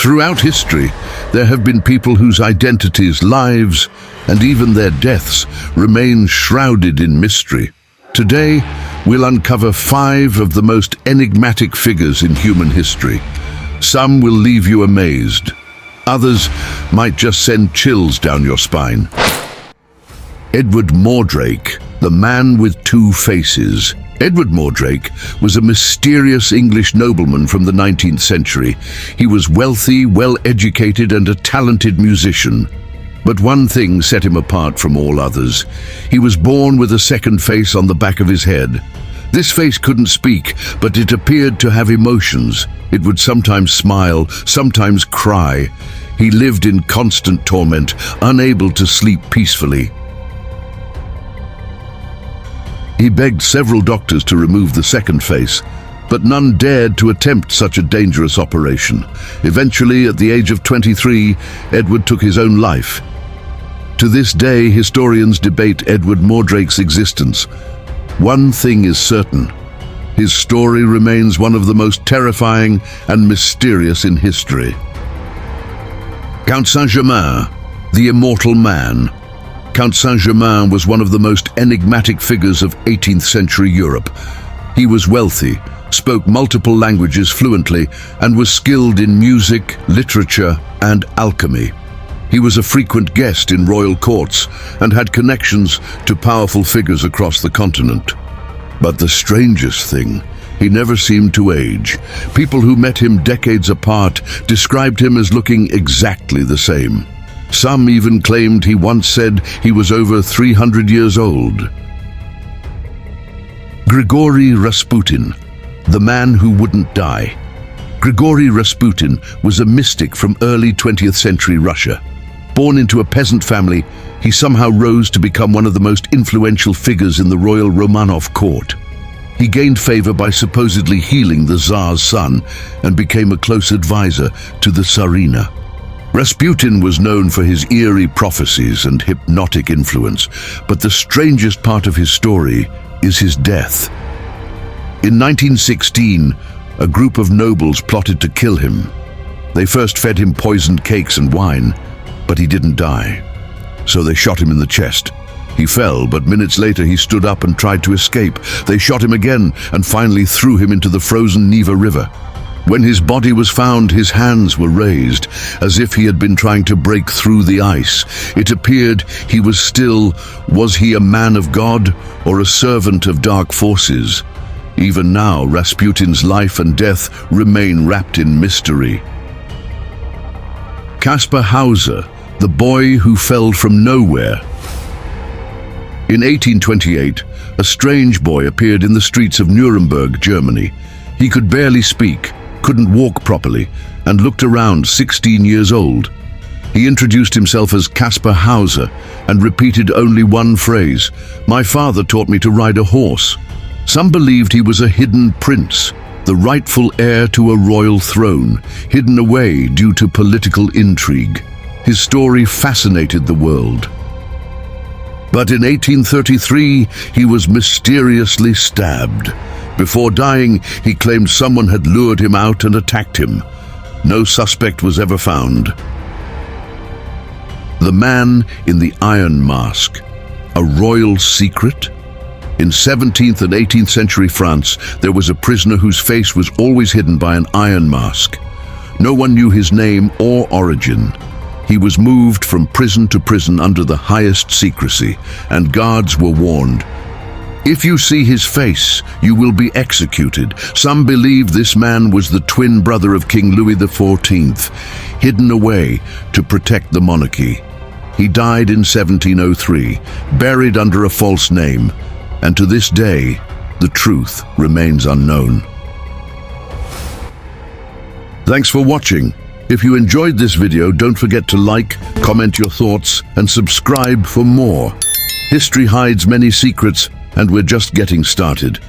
Throughout history, there have been people whose identities, lives, and even their deaths remain shrouded in mystery. Today, we'll uncover 5 of the most enigmatic figures in human history. Some will leave you amazed. Others might just send chills down your spine. Edward Mordrake, the man with 2 faces. Edward Mordrake was a mysterious English nobleman from the 19th century. He was wealthy, well-educated, and a talented musician. But one thing set him apart from all others. He was born with a second face on the back of his head. This face couldn't speak, but it appeared to have emotions. It would sometimes smile, sometimes cry. He lived in constant torment, unable to sleep peacefully. He begged several doctors to remove the second face, but none dared to attempt such a dangerous operation. Eventually, at the age of 23, Edward took his own life. To this day, historians debate Edward Mordrake's existence. One thing is certain: his story remains one of the most terrifying and mysterious in history. Count Saint-Germain, the immortal man. Count Saint-Germain was one of the most enigmatic figures of 18th century Europe. He was wealthy, spoke multiple languages fluently, and was skilled in music, literature, and alchemy. He was a frequent guest in royal courts and had connections to powerful figures across the continent. But the strangest thing, he never seemed to age. People who met him decades apart described him as looking exactly the same. Some even claimed he once said he was over 300 years old. Gregory Rasputin, the man who wouldn't die. Gregory Rasputin was a mystic from early 20th century Russia. Born into a peasant family, he somehow rose to become one of the most influential figures in the royal Romanov court. He gained favor by supposedly healing the Tsar's son and became a close advisor to the Tsarina. Rasputin was known for his eerie prophecies and hypnotic influence, but the strangest part of his story is his death. In 1916, a group of nobles plotted to kill him. They first fed him poisoned cakes and wine, but he didn't die. So they shot him in the chest. He fell, but minutes later he stood up and tried to escape. They shot him again and finally threw him into the frozen Neva River. When his body was found, his hands were raised, as if he had been trying to break through the ice. It appeared he was still, was he a man of God or a servant of dark forces? Even now, Rasputin's life and death remain wrapped in mystery. Casper Hauser, the boy who fell from nowhere. In 1828, a strange boy appeared in the streets of Nuremberg, Germany. He could barely speak, couldn't walk properly, and looked around 16 years old. He introduced himself as Casper Hauser and repeated only one phrase: "My father taught me to ride a horse." Some believed he was a hidden prince, the rightful heir to a royal throne, hidden away due to political intrigue. His story fascinated the world. But in 1833, he was mysteriously stabbed. Before dying, he claimed someone had lured him out and attacked him. No suspect was ever found. The Man in the Iron Mask, a royal secret? In 17th and 18th century France, there was a prisoner whose face was always hidden by an iron mask. No one knew his name or origin. He was moved from prison to prison under the highest secrecy, and guards were warned. If you see his face, you will be executed. Some believe this man was the twin brother of King Louis XIV, hidden away to protect the monarchy. He died in 1703, buried under a false name, and to this day, the truth remains unknown. Thanks for watching. If you enjoyed this video, don't forget to like, comment your thoughts, and subscribe for more. History hides many secrets, and we're just getting started.